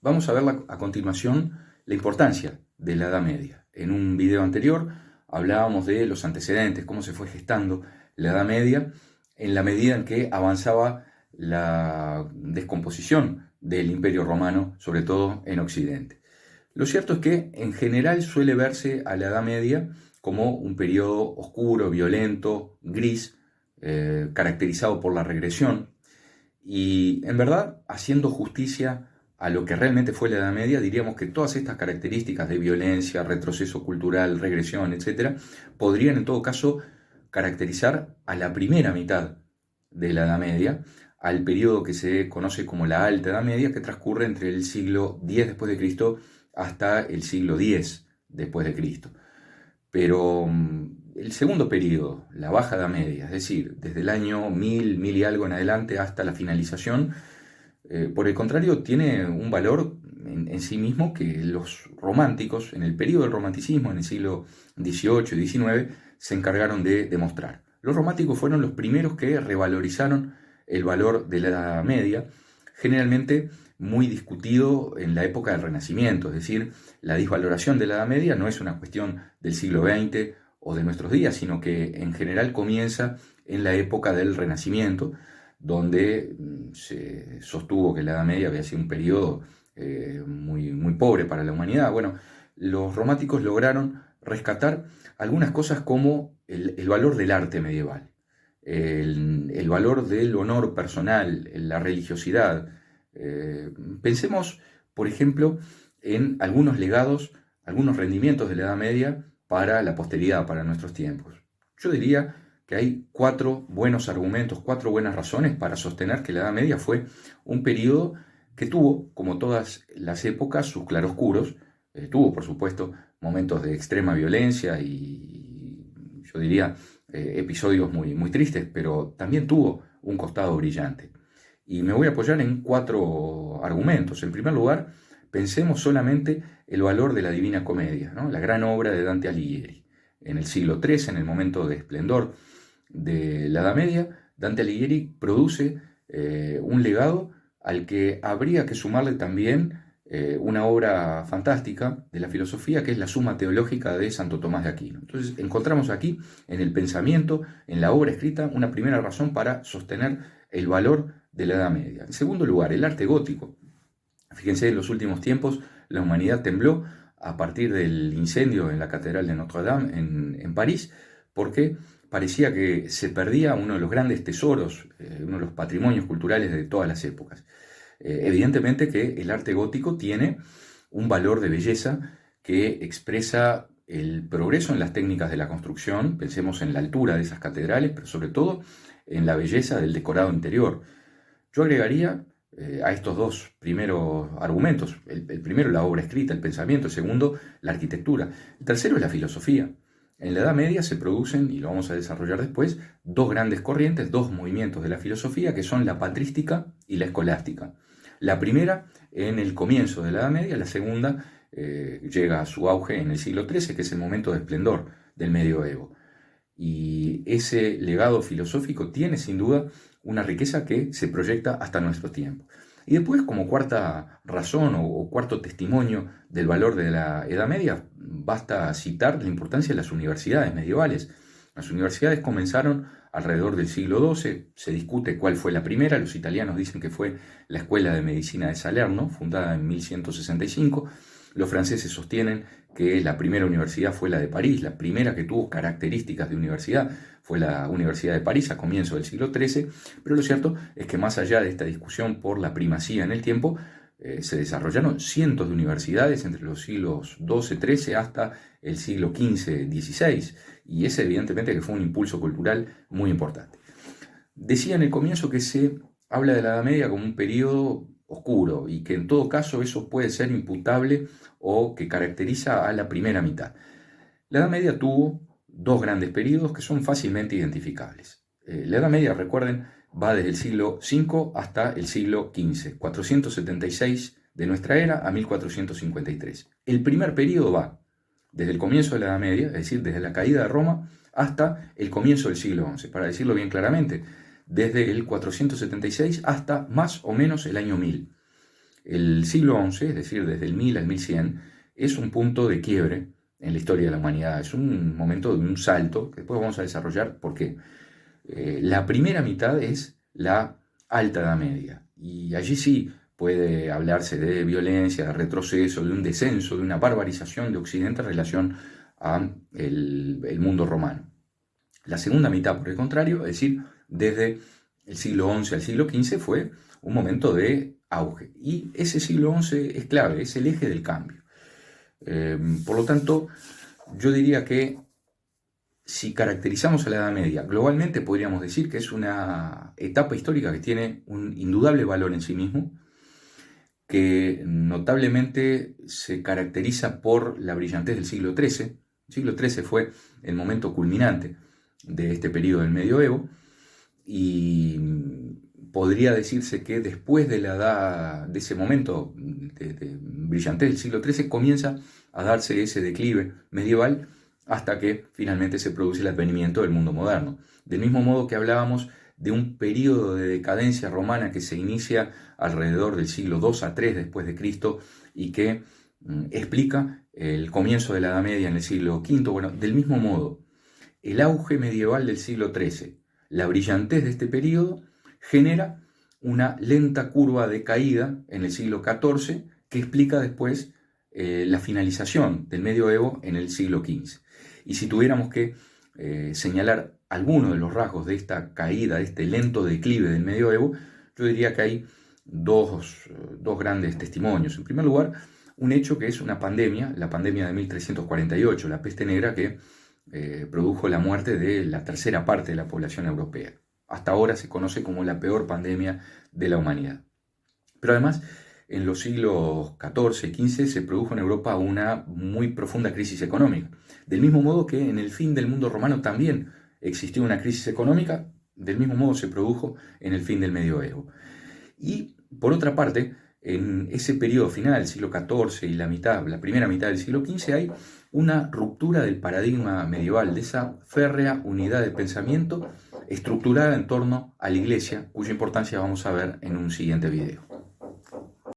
Vamos a ver a continuación la importancia de la Edad Media. En un video anterior hablábamos de los antecedentes, cómo se fue gestando la Edad Media en la medida en que avanzaba la descomposición del Imperio Romano, sobre todo en Occidente. Lo cierto es que en general suele verse a la Edad Media como un periodo oscuro, violento, gris, caracterizado por la regresión, y en verdad, haciendo justicia a lo que realmente fue la Edad Media, diríamos que todas estas características de violencia, retroceso cultural, regresión, etc., podrían en todo caso caracterizar a la primera mitad de la Edad Media, al periodo que se conoce como la Alta Edad Media, que transcurre entre el siglo X después de Cristo hasta el siglo X después de Cristo. Pero el segundo periodo, la Baja Edad Media, es decir, desde el año 1000 y algo en adelante hasta la finalización, por el contrario, tiene un valor en sí mismo que los románticos, en el periodo del romanticismo, en el siglo XVIII y XIX, se encargaron de demostrar. Los románticos fueron los primeros que revalorizaron el valor de la Edad Media, generalmente muy discutido en la época del Renacimiento, es decir, la disvaloración de la Edad Media no es una cuestión del siglo XX o de nuestros días, sino que en general comienza en la época del Renacimiento, donde se sostuvo que la Edad Media había sido un periodo muy pobre para la humanidad. Bueno, los románticos lograron rescatar algunas cosas como el valor del arte medieval, el valor del honor personal, la religiosidad. Pensemos, por ejemplo, en algunos legados, algunos rendimientos de la Edad Media para la posteridad, para nuestros tiempos. Yo diría que hay 4 buenos argumentos, 4 buenas razones para sostener que la Edad Media fue un periodo que tuvo, como todas las épocas, sus claroscuros. Tuvo, por supuesto, momentos de extrema violencia y yo diría episodios muy tristes, pero también tuvo un costado brillante. Y me voy a apoyar en 4 argumentos. En primer lugar, pensemos solamente el valor de la Divina Comedia, ¿no? La gran obra de Dante Alighieri. En el siglo III, en el momento de esplendor de la Edad Media, Dante Alighieri produce un legado al que habría que sumarle también una obra fantástica de la filosofía, que es la Suma Teológica de Santo Tomás de Aquino. Entonces encontramos aquí, en el pensamiento, en la obra escrita, una primera razón para sostener el valor de la Edad Media. En segundo lugar, el arte gótico. Fíjense, en los últimos tiempos la humanidad tembló a partir del incendio en la Catedral de Notre Dame en París, porque parecía que se perdía uno de los grandes tesoros, uno de los patrimonios culturales de todas las épocas. Evidentemente que el arte gótico tiene un valor de belleza que expresa el progreso en las técnicas de la construcción. Pensemos en la altura de esas catedrales, pero sobre todo en la belleza del decorado interior. Yo agregaría a estos 2 primeros argumentos, el primero la obra escrita, el pensamiento, el segundo la arquitectura, el tercero es la filosofía. En la Edad Media se producen, y lo vamos a desarrollar después, 2 grandes corrientes, 2 movimientos de la filosofía, que son la patrística y la escolástica. La primera en el comienzo de la Edad Media, la segunda llega a su auge en el siglo XIII, que es el momento de esplendor del medioevo. Y ese legado filosófico tiene sin duda una riqueza que se proyecta hasta nuestro tiempo. Y después, como cuarta razón o cuarto testimonio del valor de la Edad Media, basta citar la importancia de las universidades medievales. Las universidades comenzaron alrededor del siglo XII, se discute cuál fue la primera, los italianos dicen que fue la Escuela de Medicina de Salerno, fundada en 1165, los franceses sostienen que la primera universidad fue la de París, la primera que tuvo características de universidad fue la Universidad de París a comienzos del siglo XIII, pero lo cierto es que más allá de esta discusión por la primacía en el tiempo, se desarrollaron cientos de universidades entre los siglos XII, XIII hasta el siglo XV, XVI, y ese evidentemente que fue un impulso cultural muy importante. Decía en el comienzo que se habla de la Edad Media como un periodo oscuro y que en todo caso eso puede ser imputable o que caracteriza a la primera mitad. La Edad Media tuvo 2 grandes periodos que son fácilmente identificables. La Edad Media, recuerden, va desde el siglo V hasta el siglo XV, 476 de nuestra era a 1453. El primer periodo va desde el comienzo de la Edad Media, es decir, desde la caída de Roma hasta el comienzo del siglo XI, para decirlo bien claramente, desde el 476 hasta más o menos el año 1000. El siglo XI, es decir, desde el 1000 al 1100, es un punto de quiebre en la historia de la humanidad. Es un momento de un salto, que después vamos a desarrollar porque la primera mitad es la Alta Edad Media. Y allí sí puede hablarse de violencia, de retroceso, de un descenso, de una barbarización de Occidente en relación al el mundo romano. La segunda mitad, por el contrario, es decir, desde el siglo XI al siglo XV, fue un momento de auge. Y ese siglo XI es clave, es el eje del cambio. Por lo tanto, yo diría que si caracterizamos a la Edad Media globalmente, podríamos decir que es una etapa histórica que tiene un indudable valor en sí mismo, que notablemente se caracteriza por la brillantez del siglo XIII. El siglo XIII fue el momento culminante de este periodo del medioevo y podría decirse que después de de ese momento de brillantez del siglo XIII comienza a darse ese declive medieval hasta que finalmente se produce el advenimiento del mundo moderno. Del mismo modo que hablábamos de un periodo de decadencia romana que se inicia alrededor del siglo II a III después de Cristo y que explica el comienzo de la Edad Media en el siglo V. Bueno, del mismo modo, el auge medieval del siglo XIII, la brillantez de este periodo, genera una lenta curva de caída en el siglo XIV que explica después la finalización del medioevo en el siglo XV. Y si tuviéramos que señalar algunos de los rasgos de esta caída, de este lento declive del medioevo, yo diría que hay dos grandes testimonios. En primer lugar, un hecho que es una pandemia, la pandemia de 1348, la peste negra, que produjo la muerte de la tercera parte de la población europea. Hasta ahora se conoce como la peor pandemia de la humanidad. Pero además, en los siglos XIV y XV se produjo en Europa una muy profunda crisis económica. Del mismo modo que en el fin del mundo romano también existió una crisis económica, del mismo modo se produjo en el fin del medioevo. Y por otra parte, en ese periodo final del siglo XIV y la primera mitad del siglo XV hay una ruptura del paradigma medieval, de esa férrea unidad de pensamiento estructurada en torno a la Iglesia, cuya importancia vamos a ver en un siguiente video.